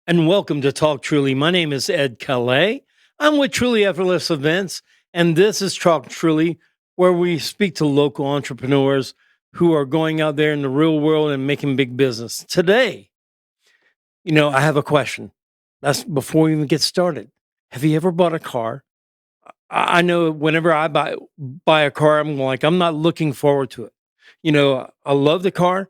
And welcome to Talk Truly. My name is Ed Calais. I'm with Truly Effortless Events, and this is Talk Truly, where we speak to local entrepreneurs who are going out there in the real world and making big business. Today, I have a question. That's before we even get started. Have you ever bought a car? I know whenever I buy a car, I'm not looking forward to it. I love the car,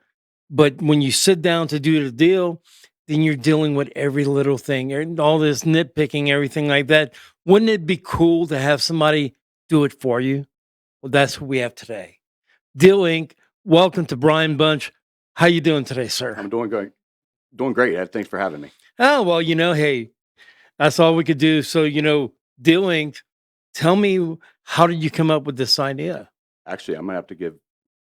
but when you sit down to do the deal, then you're dealing with every little thing and all this nitpicking, everything like that. Wouldn't it be cool to have somebody do it for you? Well, that's what we have today. Deal Inc. Welcome to Bryan Bunch. How you doing today, sir? I'm doing great, Ed. Thanks for having me. Oh, well, hey, that's all we could do. So, Deal Inc., tell me, how did you come up with this idea? Actually, I'm gonna have to give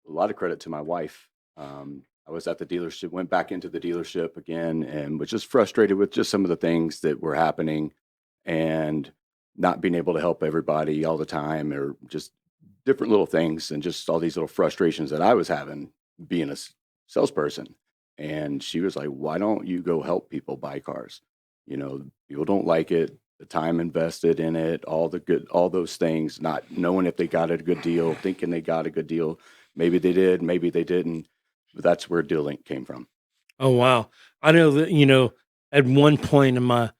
a lot of credit to my wife. I was at the dealership, went back into the dealership again, and was just frustrated with just some of the things that were happening, and not being able to help everybody all the time, or just different little things, and just all these little frustrations that I was having being a salesperson. And she was like, "Why don't you go help people buy cars? People don't like it. The time invested in it, all those things, not knowing if they got a good deal, thinking they got a good deal. Maybe they did, maybe they didn't. But that's where Deal Link came from." Oh, wow. I know that, at one point in my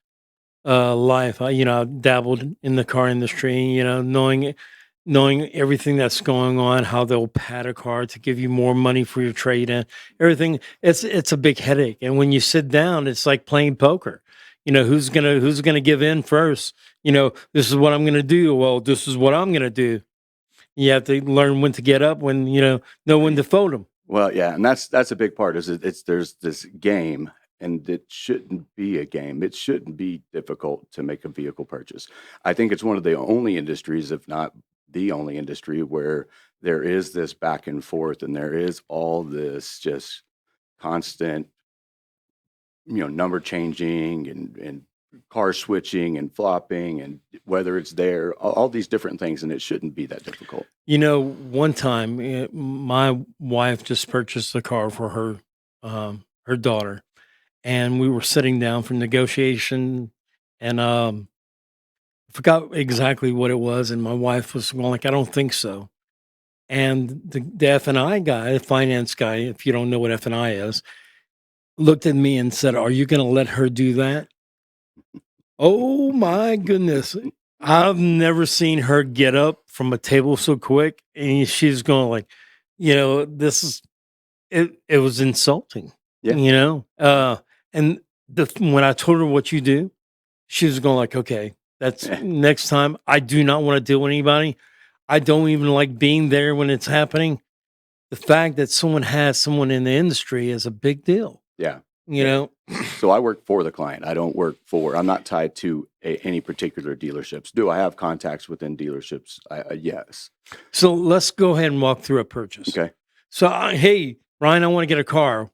life, I dabbled in the car industry, knowing everything that's going on, how they'll pad a car to give you more money for your trade in, everything. It's a big headache. And when you sit down, it's like playing poker. Who's gonna give in first? This is what I'm gonna do. Well, this is what I'm gonna do. You have to learn when to get up, when know when to fold them. Well, yeah, and that's a big part. There's this game, and it shouldn't be a game. It shouldn't be difficult to make a vehicle purchase. I think it's one of the only industries, if not the only industry, where there is this back and forth, and there is all this just constant, number changing, and car switching and flopping, and whether it's there, all these different things, and it shouldn't be that difficult. One time, my wife just purchased a car for her daughter, and we were sitting down for negotiation, and I forgot exactly what it was, and my wife was going like, "I don't think so." And the F and I guy, the finance guy, if you don't know what F and I is, looked at me and said, "Are you going to let her do that?" Oh my goodness. I've never seen her get up from a table so quick. And she's going like, this is it was insulting, Yeah. And when I told her what you do, she was going like, okay, that's next time. I do not want to deal with anybody. I don't even like being there when it's happening. The fact that someone has someone in the industry is a big deal, Yeah. you Yeah. know? So I work for the client. I'm not tied to any particular dealerships. Do I have contacts within dealerships? Yes. So let's go ahead and walk through a purchase. Okay. So, hey, Ryan, I want to get a car.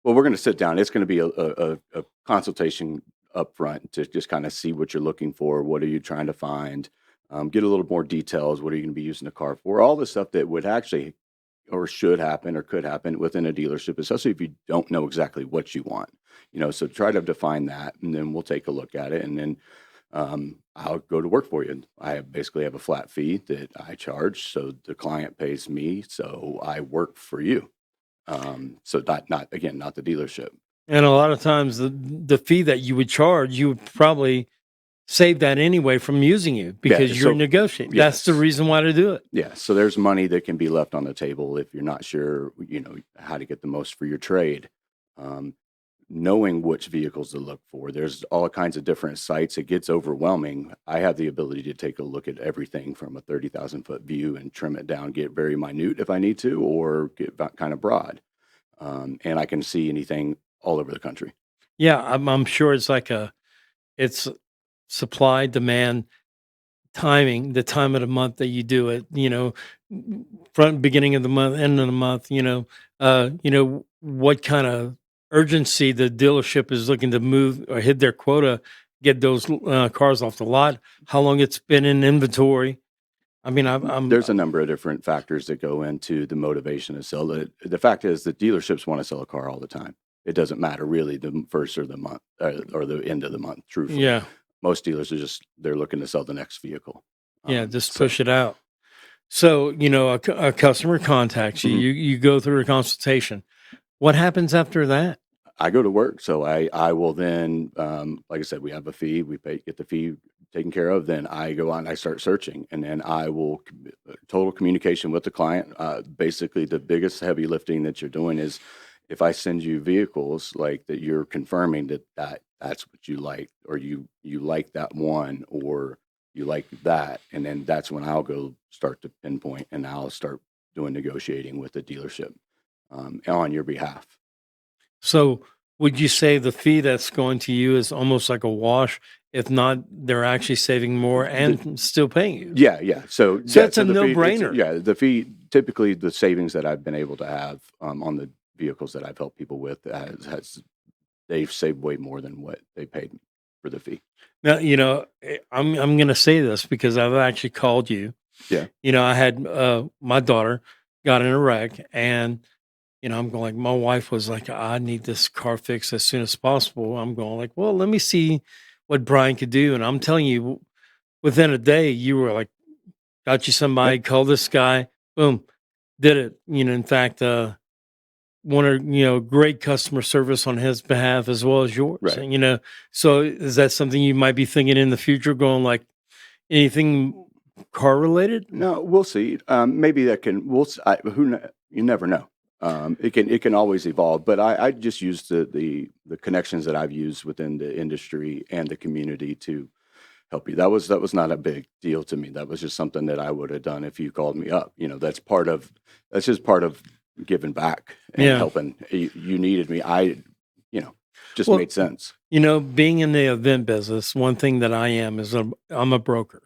Well, we're going to sit down. It's going to be a consultation up front to just kind of see what you're looking for. What are you trying to find? Get a little more details. What are you going to be using the car for? All the stuff that would actually or should happen or could happen within a dealership, especially if you don't know exactly what you want. So try to define that, and then we'll take a look at it, and then I'll go to work for you. Basically have a flat fee that I charge, so the client pays me, so I work for you. So not again, not the dealership. And a lot of times the fee that you would charge, you would probably save that anyway from using you because you're so negotiating. That's the yes. reason why to do it. Yeah, so there's money that can be left on the table if you're not sure, how to get the most for your trade. Um, Knowing which vehicles to look for, there's all kinds of different sites. It gets overwhelming. I have the ability to take a look at everything from a 30,000-foot view and trim it down, get very minute if I need to, or get kind of broad. And I can see anything all over the country. Yeah, I'm sure it's supply, demand, timing, the time of the month that you do it, front beginning of the month, end of the month, what kind of urgency the dealership is looking to move or hit their quota, get those cars off the lot, how long it's been in inventory. I mean, I'm There's a number of different factors that go into the motivation to sell it. The fact is that dealerships want to sell a car all the time. It doesn't matter really the first or the month or the end of the month, truthfully. yeah, Most dealers are they're looking to sell the next vehicle. yeah, just So push it out. So, a customer contacts you, mhm. you go through a consultation. What happens after that? I go to work, so I will then, like I said, we have a fee, get the fee taken care of, then I go on, I start searching, and then I will total communication with the client. Basically, the biggest heavy lifting that you're doing is if I send you vehicles like that, you're confirming that's what you like, or you like that one, or you like that, and then that's when I'll go start to pinpoint, and I'll start doing negotiating with the dealership on your behalf. So, would you say the fee that's going to you is almost like a wash? If not, they're actually saving more and still paying you. Yeah, yeah. So, So yeah, that's a the fee, no-brainer. yeah, the fee, typically the savings that I've been able to have on the vehicles that I've helped people with they've saved way more than what they paid for the fee. Now, I'm going to say this because I've actually called you. Yeah. I had my daughter got in a wreck, and I'm going like, my wife was like, I need this car fixed as soon as possible. I'm going like, well, let me see what Brian could do. And I'm telling you, within a day, you were like, got you Yeah. somebody, call this guy, boom, did it. In fact, wanted, great customer service on his behalf as well as yours. Right. And, so is that something you might be thinking in the future, going like anything car related? No, we'll see. Maybe that can. You never know. It can always evolve. But I just use the connections that I've used within the industry and the community to help you. That was not a big deal to me. That was just something that I would have done if you called me up. That's just part of giving back and Yeah. helping. You needed me. Just Well, made sense. being in the event business, one thing that I am is I'm a broker.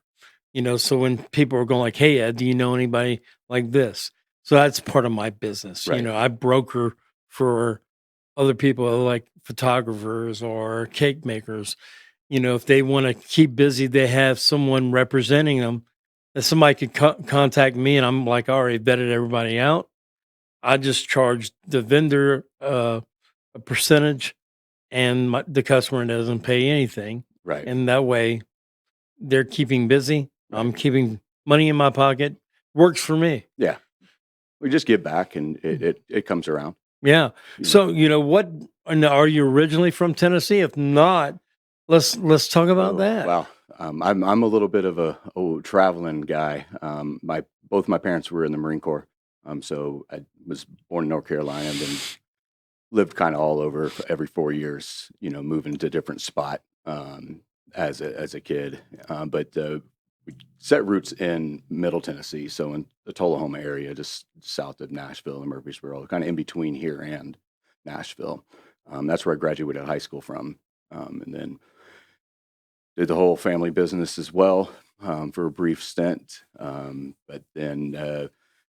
So when people are going like, "Hey, Ed, do you know anybody like this?" So that's part of my business. Right. I broker for other people like photographers or cake makers. If they want to keep busy, they have someone representing them. That somebody could contact me, and I'm like, I already vetted everybody out. I just charge the vendor a percentage, and the customer doesn't pay anything. Right. And that way, they're keeping busy. Right. I'm keeping money in my pocket. Works for me. Yeah. We just give back, and it comes around. Yeah. You know. So what? And are you originally from Tennessee? If not, let's talk about Oh, that. wow. I'm a little bit of a traveling guy. Both my parents were in the Marine Corps. So I was born in North Carolina and then lived kind of all over every 4 years, moving to different spot as a kid. But we set roots in Middle Tennessee, so in the Tullahoma area, just south of Nashville and Murfreesboro, kind of in between here and Nashville. That's where I graduated high school from, and then did the whole family business as well for a brief stint. But then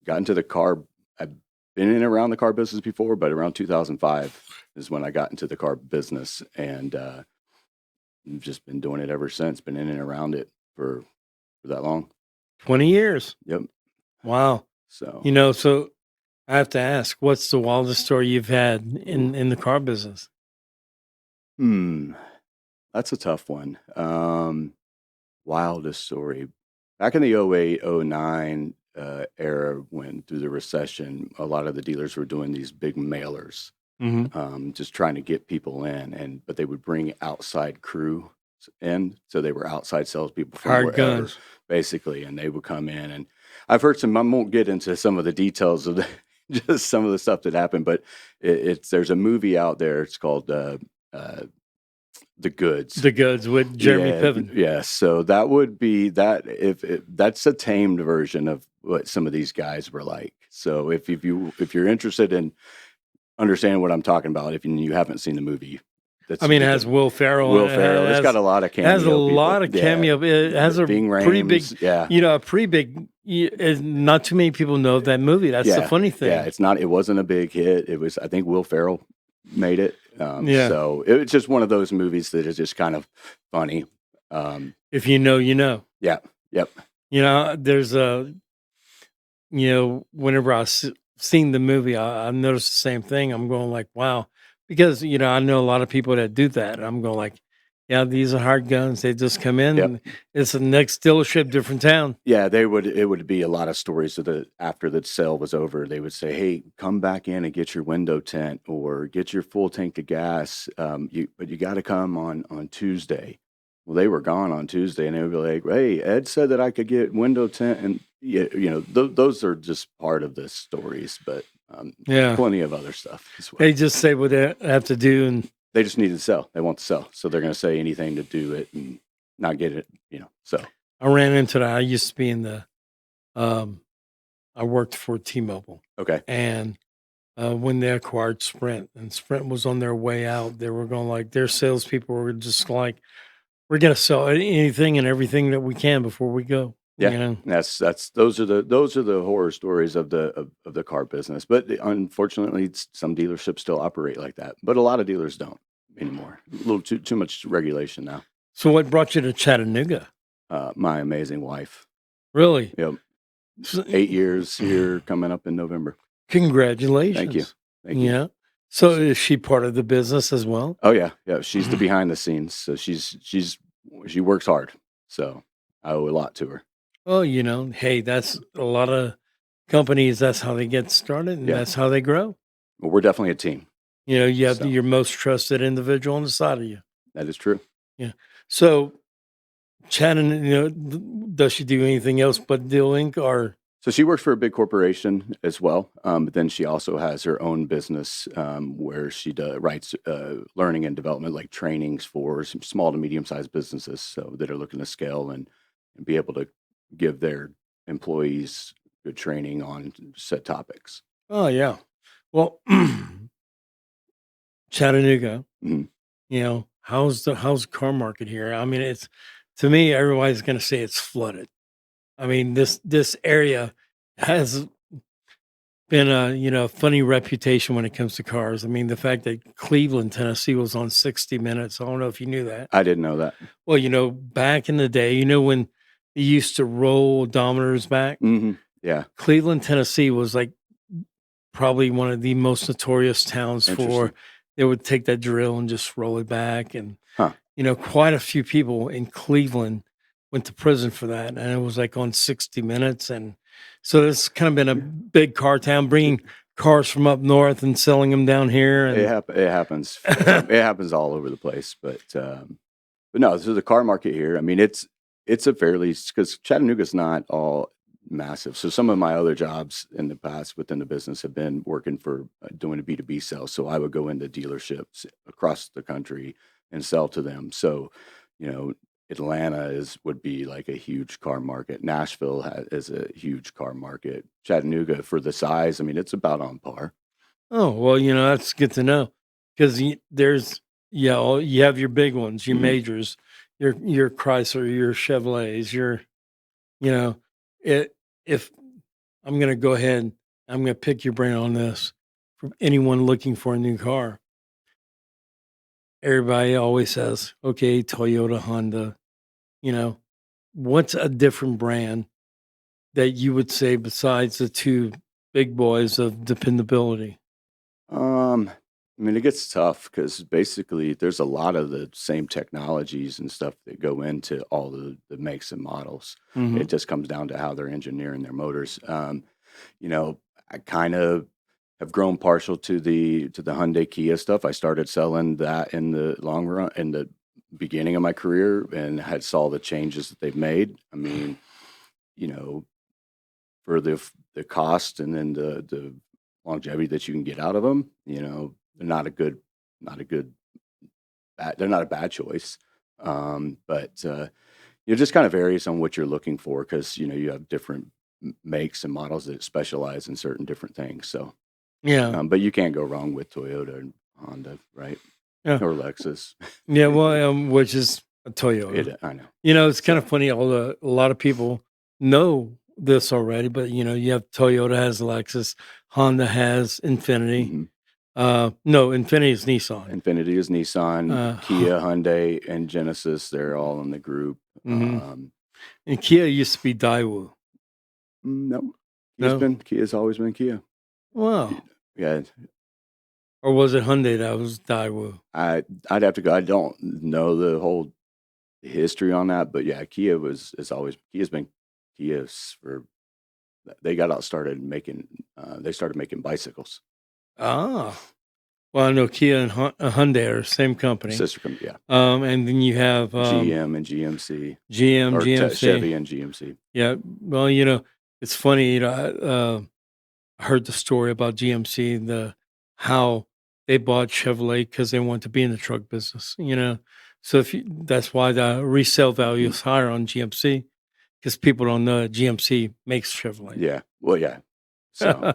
got into the car. I've been in and around the car business before, but around 2005 is when I got into the car business, and I've just been doing it ever since. Been in and around it for that long. 20 years. Yep. Wow. So So I have to ask, what's the wildest story you've had in the car business? That's a tough one. Wildest story. Back in the '08, '09 era, when through the recession, a lot of the dealers were doing these big mailers, Hmm. just trying to get people in, but they would bring outside crew in, so they were outside salespeople from Hard wherever, guns. basically, and they would come in. And I've heard some. I won't get into some of the details of just some of the stuff that happened, but there's a movie out there. It's called The Goods. The goods with Jeremy Yeah, Piven. yeah. So that would be that. If that's a tamed version of what some of these guys were like. So if you're interested in understanding what I'm talking about, if you haven't seen the movie, I mean, it has Will Ferrell. Will in it. Ferrell. It's got a lot of It has a cameo people. lot of cameo. It has a Ving pretty big, Rhames, yeah. a pretty big. Not too many people know that movie. That's the funny thing. Yeah, it wasn't a big hit. It was, I think Will Ferrell made it. Yeah. So it's just one of those movies that is just kind of funny. If you know, you know. Yeah, yep, There's whenever seen the movie, I noticed the same thing. I'm going like, wow, because I know a lot of people that do that. I'm going like, yeah, these are hard guns. They just come in. yep. And it's the next dealership, different town. Yeah, it would be a lot of stories of the after the sale was over, they would say, "Hey, come back in and get your window tint or get your full tank of gas. But you got to come on Tuesday." Well, they were gone on Tuesday, and they would be like, "Hey, Ed said that I could get window tint," and yeah, those are just part of the stories, but Yeah, plenty of other stuff as well. they just say what they have to do, and They just need to sell. They want to sell, so they're going to say anything to do it and not get it. So I ran into that. I used to be in the um, I worked for T-Mobile, okay, and when they acquired Sprint, and Sprint was on their way out, they were going like their salespeople were just like, "We're gonna sell anything and everything that we can before we go." yeah, that's those are the horror stories of the car business. But unfortunately, some dealerships still operate like that, but a lot of dealers don't anymore. A little too much regulation now. So, what brought you to Chattanooga? My amazing wife. Really? Yep, So, 8 years here coming up in November. Thank you, congratulations. thank you. Yeah. So, is she part of the business as well? Oh yeah, yeah. She's the behind the scenes, so she works hard. So I owe a lot to her. Oh, hey, that's a lot of companies. That's how they get started, and Yeah, that's how they grow. well, we're definitely a team. You have So your most trusted individual on the side of you. that is true. Yeah. So, Shannon, does she do anything else but dealing or? So she works for a big corporation as well, but then she also has her own business where she writes learning and development, like trainings for some small to medium sized businesses, so that are looking to scale and be able to give their employees good training on set topics. Oh, yeah. Well, Chattanooga, Mhm. how's the car market here? I mean, it's to me, everybody's going to say it's flooded. I mean, this area has been a funny reputation when it comes to cars. I mean, the fact that Cleveland, Tennessee was on 60 Minutes. I don't know if you knew that. I didn't know that. Well, back in the day, when they used to roll odometers back, Yeah, Cleveland, Tennessee was like probably one of the most notorious towns for interesting. they would take that drill and just roll it back. And, Huh. quite a few people in Cleveland went to prison for that. And it was like on 60 Minutes. And so it's kind of been a big car town, bringing cars from up north and selling them down here. And It happens. It happens all over the place, but no. So the car market here, I mean, it's a fairly because Chattanooga's not all massive. So some of my other jobs in the past within the business have been working for doing a B2B sales. So I would go into dealerships across the country and sell to them. So, you know, Atlanta would be like a huge car market. Nashville is a huge car market. Chattanooga, for the size, I mean, it's about on par. oh, well, that's good to know because there's, yeah, you have your big ones, your Mhm. majors, your Chrysler, your Chevrolets, you know, it, if I'm going to go ahead, I'm going to pick your brain on this for anyone looking for a new car. Everybody always says, okay, Toyota, Honda, you know, what's a different brand that you would say besides the two big boys of dependability? I mean, it gets tough because basically there's a lot of the same technologies and stuff that go into all the makes and models. Hmm. It just comes down to how they're engineering their motors. You know, I kind of have grown partial to the Hyundai Kia stuff. I started selling that in the long run, in the beginning of my career, and had saw the changes that they've made. I mean, you know, for the cost and then the longevity that you can get out of them, they're not a good they're not a bad choice. But it just kind of varies on what you're looking for because you have different makes and models that specialize in certain different things. So, Yeah. but you can't go wrong with Toyota and Honda, right? Yeah. Or Lexus. Yeah. Well, which is a Toyota. I know. It's kind So, of funny. A lot of people know this already, but you have Toyota has Lexus, Honda has Infinity, mhm. No, Infiniti is Nissan. Infinity is Nissan, Huh. Kia, Hyundai, and Genesis. They're all in the group. Mhm. And Kia used to be Daewoo. No, No? Kia's always been Kia. Wow. Yeah, Or was it Hyundai that was Daewoo? I'd have to go. I don't know the whole history on that, but yeah, Kia's been Kia's for they got out started making they started making bicycles. Ah. Well, I know Kia and Hyundai are the same company. Sister company, yeah. And then you have GM and GMC, GM, or GMC. Chevy and GMC. Yeah. Well, it's funny. I heard the story about GMC, how they bought Chevrolet because they want to be in the truck business. So that's why the resale value is higher on GMC because people don't know that GMC makes Chevrolet. Yeah, well, yeah. So,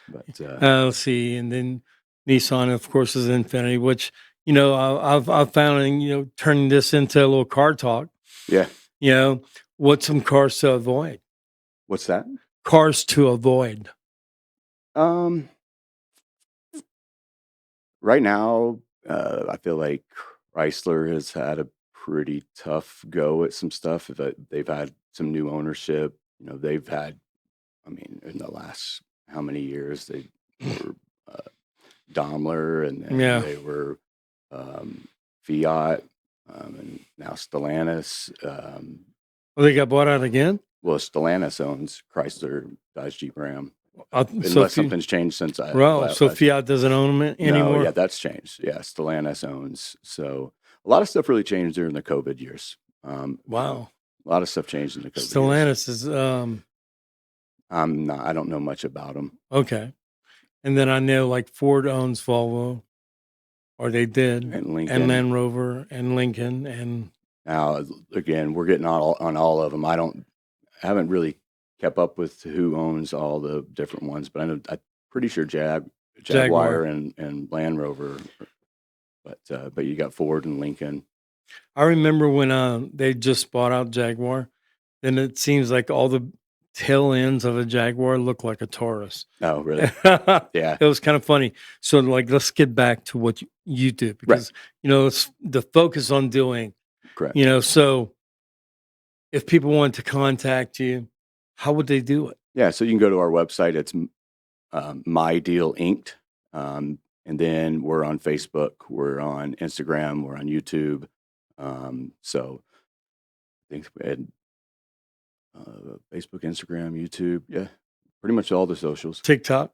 but Let's see, and then Nissan, of course, is Infinity, which I've found, turning this into a little car talk. yeah. What's some cars to avoid? What's that? Cars to avoid. Um, right now, I feel like Chrysler has had a pretty tough go at some stuff. They've had some new ownership. They've had, I mean, in the last how many years they were Daimler, and then Yeah. they were Fiat, and now Stellantis. Well, they got bought out again. Well, Stellantis owns Chrysler, Dodge, Jeep, Ram. So Unless something's changed since I well, so last. Fiat doesn't own them No, anymore. yeah, that's changed. Yeah, Stellantis owns. So a lot of stuff really changed during the COVID years. Wow. A lot of stuff changed in the COVID years. Stellantis is I don't know much about them. okay. And then I know like Ford owns Volvo, or they did, And Lincoln, and Land Rover and Lincoln, and now again, we're getting on all of them. I haven't really kept up with who owns all the different ones, but I'm pretty sure Jaguar and Land Rover, but you got Ford and Lincoln. I remember when they just bought out Jaguar, then it seems like all the tail ends of a Jaguar look like a Taurus. Oh, really? Yeah. It was kind of funny. So, like, let's get back to what you do because it's the focus on doing. Correct. So if people want to contact you, how would they do it? Yeah, so you can go to our website. It's My Deal Inked, and then we're on Facebook, we're on Instagram, we're on YouTube. So I think we had Facebook, Instagram, YouTube, yeah, pretty much all the socials. TikTok.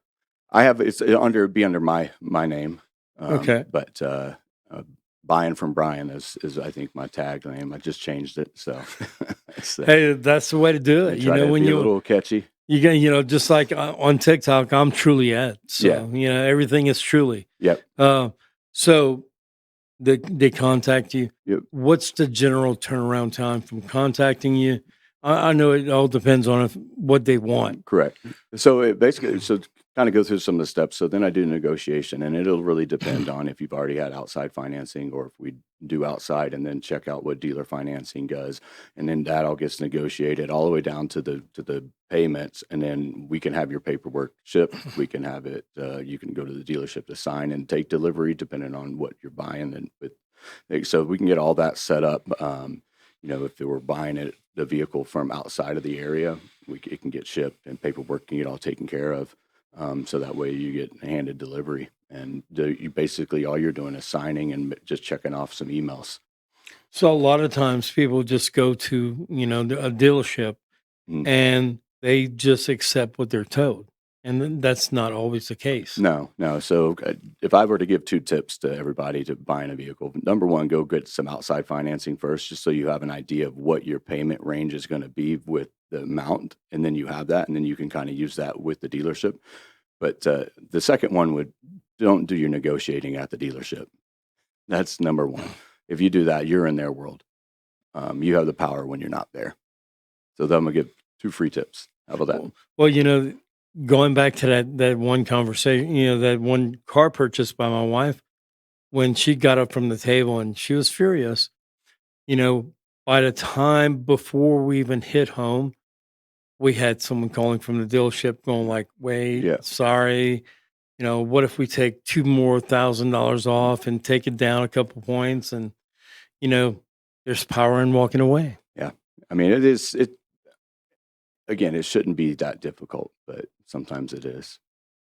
I have it's under my name. Okay. But Buying from Bryan is I think my tag name. I just changed it, so Hey, that's the way to do it. when you're a little catchy. You get, just like on TikTok, I'm Truly Ed. So, everything is Truly. Yep. So they contact you. Yep. What's the general turnaround time from contacting you? I know it all depends on what they want. Correct. So it basically, kind of go through some of the steps. So then I do negotiation, and it'll really depend on if you've already had outside financing or if we do outside, and then check out what dealer financing does, and then that all gets negotiated all the way down to the payments, and then we can have your paperwork shipped. We can have it. You can go to the dealership to sign and take delivery, depending on what you're buying, so we can get all that set up. If they were buying the vehicle from outside of the area, it can get shipped and paperwork can get all taken care of. So that way you get handed delivery, and you basically all you're doing is signing and just checking off some emails. So a lot of times people just go to a dealership and they just accept what they're told, and then that's not always the case. No. So if I were to give 2 tips to everybody to buying a vehicle, number one, go get some outside financing first, just so you have an idea of what your payment range is going to be with the amount, and then you have that, and then you can kind of use that with the dealership. But the second one don't do your negotiating at the dealership. That's number one. If you do that, you're in their world. You have the power when you're not there. So I'm gonna give 2 free tips. How about that? Well, going back to that one conversation, that one car purchase by my wife, when she got up from the table and she was furious, by the time before we even hit home, we had someone calling from the dealership going like, wait, sorry, what if we take two more $1,000 off and take it down a couple points, and you know, there's power in walking away. Yeah. I mean, it is, it, again, it shouldn't be that difficult, but sometimes it is.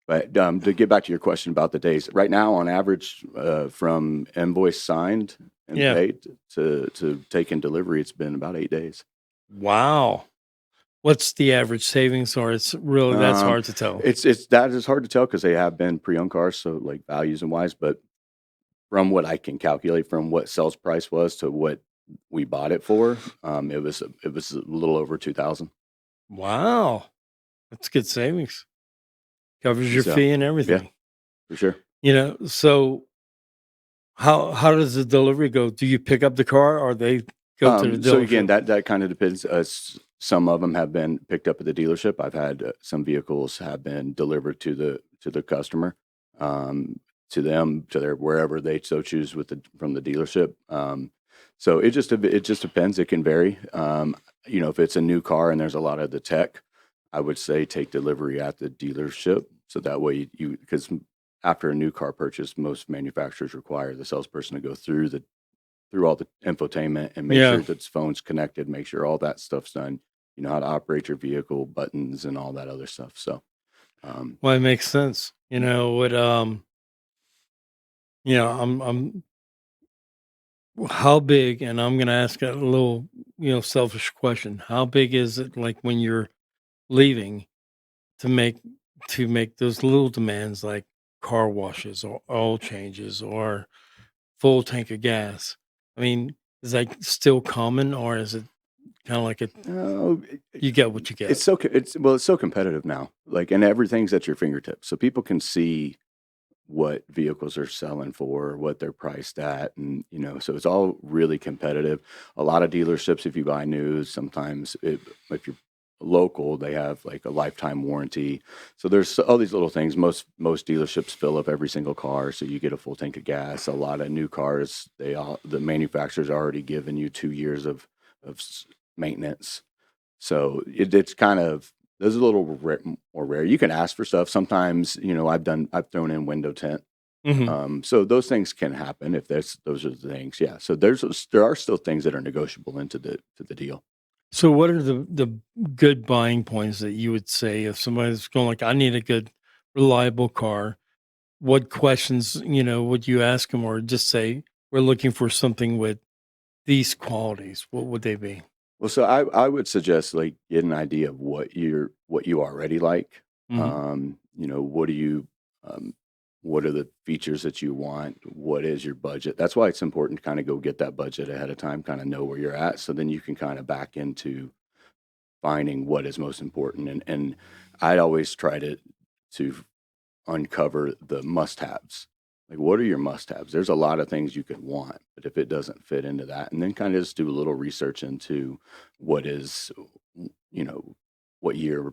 But to get back to your question about the days, right now, on average, from invoice signed and Yeah. paid to taking delivery, it's been about 8 days. Wow. What's the average savings, or it's really that's Um, hard to tell? it's that is hard to tell because they have been pre-owned cars, so like values and wise. But from what I can calculate, from what sales price was to what we bought it for, it was a little over 2,000. Wow. That's good savings. Covers your So fee and yeah, everything. for sure. So how does the delivery go? Do you pick up the car, or they go to the So again, dealership? that kind of depends. Some of them have been picked up at the dealership. I've had some vehicles have been delivered to the customer, to them, to their wherever they so choose with from the dealership. So it just depends. It can vary. If it's a new car and there's a lot of the tech, I would say take delivery at the dealership. So that way because after a new car purchase, most manufacturers require the salesperson to go through all the infotainment and make Yeah. sure that its phone's connected, make sure all that stuff's done. You know how to operate your vehicle, buttons, and all that other stuff. So, um, Well, it makes sense. I'm how big, and I'm gonna ask a little, selfish question. How big is it, like, when you're leaving, to make those little demands, like car washes or oil changes or full tank of gas? I mean, is that still common, or is it kind of like a oh, you get what you get? it's so competitive now. Like, and everything's at your fingertips, so people can see what vehicles are selling for, what they're priced at, and so it's all really competitive. A lot of dealerships, if you buy new, sometimes if you're local, they have like a lifetime warranty. So there's all these little things. Most dealerships fill up every single car, so you get a full tank of gas. A lot of new cars, the manufacturer's already given you 2 years of maintenance. So it's kind of those are a little more rare. You can ask for stuff. Sometimes, I've thrown in window tint. Hmm. So those things can happen if those are the things. Yeah. So there are still things that are negotiable into the deal. So, what are the good buying points that you would say if somebody's going like, I need a good, reliable car? What questions would you ask them, or just say we're looking for something with these qualities? What would they be? Well, so I would suggest like get an idea of what you already like. Hmm. What do you what are the features that you want? What is your budget? That's why it's important to kind of go get that budget ahead of time, kind of know where you're at, so then you can kind of back into finding what is most important. And I always try to uncover the must-haves. Like, what are your must-haves? There's a lot of things you could want, but if it doesn't fit into that, and then kind of just do a little research into what is, you know, what year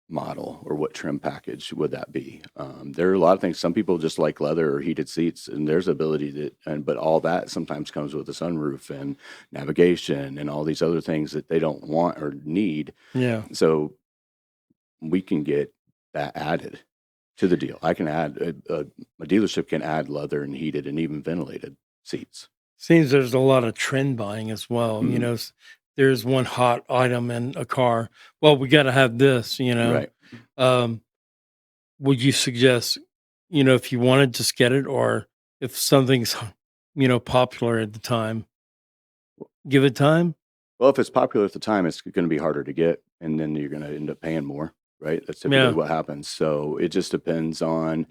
model or what trim package would that be? There are a lot of things. Some people just like leather or heated seats, and there's ability but all that sometimes comes with a sunroof and navigation and all these other things that they don't want or need. Yeah. So we can get that added to the deal. I can add a dealership can add leather and heated and even ventilated seats. Seems there's a lot of trend buying as well. Mhm. There's one hot item in a car. Well, we got to have this. Right. Um, would you suggest, if you want to just get it, or if something's, popular at the time, give it time? Well, if it's popular at the time, it's going to be harder to get, and then you're going to end up paying more. Right. That's typically Yeah. what happens. So it just depends on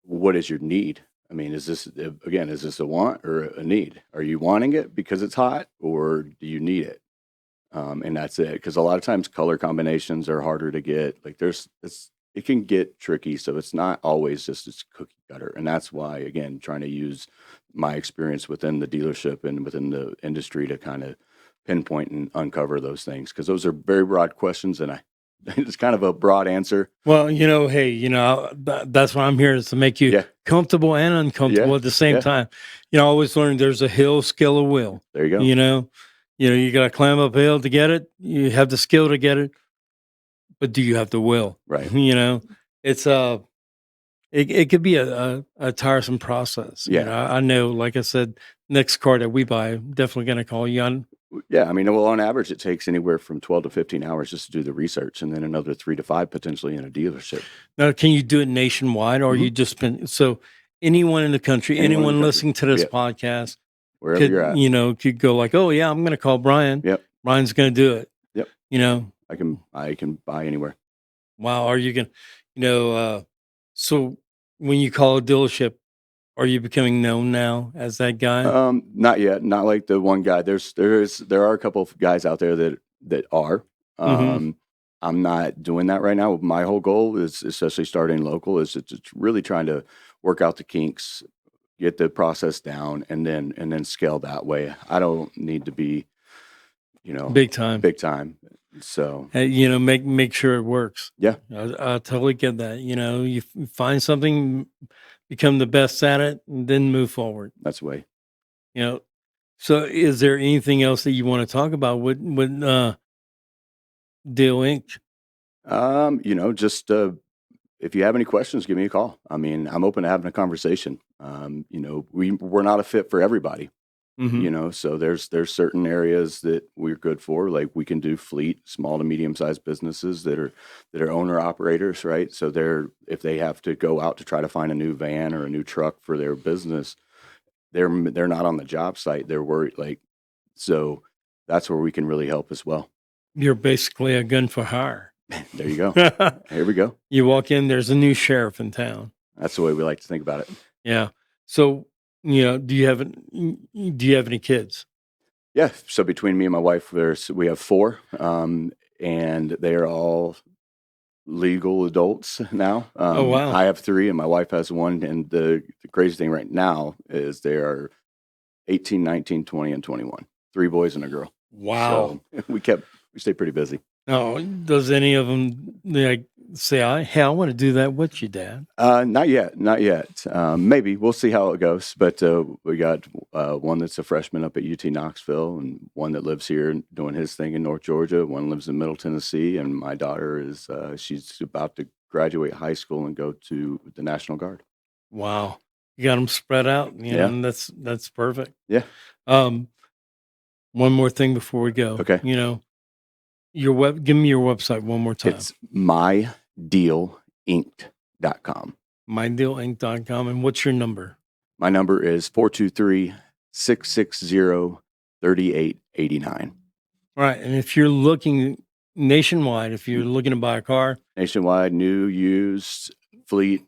what is your need. I mean, is this a want or a need? Are you wanting it because it's hot, or do you need it? And that's it. Because a lot of times color combinations are harder to get. Like it can get tricky. So it's not always just it's cookie cutter. And that's why, again, trying to use my experience within the dealership and within the industry to kind of pinpoint and uncover those things. Because those are very broad questions, and it's kind of a broad answer. Well, hey, that's why I'm here, is to make you Yeah, comfortable and yeah, uncomfortable at the same yeah. time. I always learn there's a hill, skill, a will. There you go. You know, you got to climb up a hill to get it. You have the skill to get it, but do you have the will? Right. It's it could be a tiresome process. Yeah. I know, like I said, next car that we buy, I'm definitely going to call you on. Yeah, I mean, well, on average, it takes anywhere from 12 to 15 hours just to do the research, and then another 3 to 5 potentially in a dealership. Now, can you do it nationwide, or Mhm. you just been so anyone in the country, Anyone in the anyone country. listening to this Yeah, podcast wherever could, you're at. could go like, oh yeah, I'm going to call Brian. Yep, Brian's going to do it. yep. You know, I can buy anywhere. wow. Are you going to, you know, so when you call a dealership, are you becoming known now as that guy? Not yet. Not like the one guy. There are a couple of guys out there that are. Hmm. Um, I'm not doing that right now. My whole goal is, especially starting local, is it's really trying to work out the kinks, get the process down, and then scale that way. I don't need to be, you know, Big time. big time. So Hey, make sure it works. yeah, I totally get that. You find something, become the best at it, and then move forward. that's the way. You know, so is there anything else that you want to talk about with Deal Inc? Just if you have any questions, give me a call. I mean, I'm open to having a conversation. We're not a fit for everybody. Hmm. So there's certain areas that we're good for, like we can do fleet, small to medium sized businesses that are owner operators, right? So if they have to go out to try to find a new van or a new truck for their business, they're not on the job site, they're worried, like, so that's where we can really help as well. You're basically a gun for hire. There you go. Here we go. You walk in, there's a new sheriff in town. That's the way we like to think about it. Yeah. So do you have any kids? Yeah, so between me and my wife, we have four, and they are all legal adults now. Oh wow. I have three, and my wife has one. And the crazy thing right now is they are 18, 19, 20, and 21. Three boys and a girl. Wow. So we stay pretty busy. Oh, does any of them like say, I want to do that with you, Dad"? Not yet, not yet. Maybe we'll see how it goes. But we got one that's a freshman up at UT Knoxville, and one that lives here doing his thing in North Georgia. One lives in Middle Tennessee, and my daughter is she's about to graduate high school and go to the National Guard. Wow. You got them spread out, Yeah. and that's perfect. Yeah. Um, one more thing before we go. Okay. Give me your website one more time. It's mydealinc.com. mydealinc.com. And what's your number? My number is 423-660-3889. Right. And if you're looking nationwide, if you're looking to buy a car, Nationwide, new, used, fleet,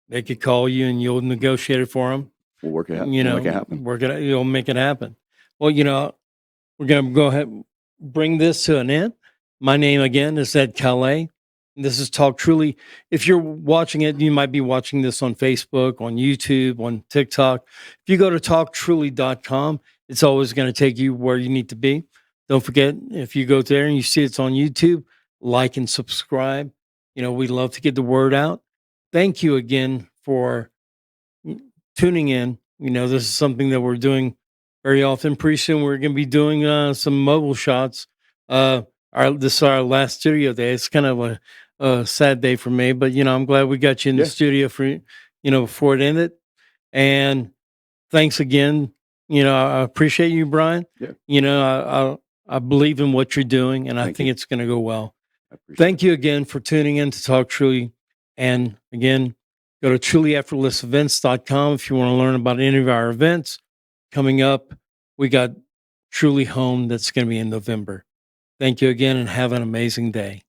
they could call you and you'll negotiate it for them. we'll work it out. You We'll know, make it happen. you'll make it happen. Well, we're going to go ahead and bring this to an end. My name again is Ed Callais. This is Talk Truly. If you're watching it, you might be watching this on Facebook, on YouTube, on TikTok. If you go to talktruly.com, it's always going to take you where you need to be. Don't forget, if you go there and you see it's on YouTube, like and subscribe. We'd love to get the word out. Thank you again for tuning in. This is something that we're doing very often. Pretty soon, we're going to be doing some mobile shots. This is our last studio day. It's kind of a sad day for me, but I'm glad we got you in the studio for before it ended. And thanks again. I appreciate you, Brian. Yeah. I believe in what you're doing, and I Thank think you. it's going to go well. I appreciate Thank you again for tuning in to Talk Truly. And again, go to trulyeffortlessevents.com if you want to learn about any of our events coming up. We got Truly Home that's going to be in November. Thank you again and have an amazing day.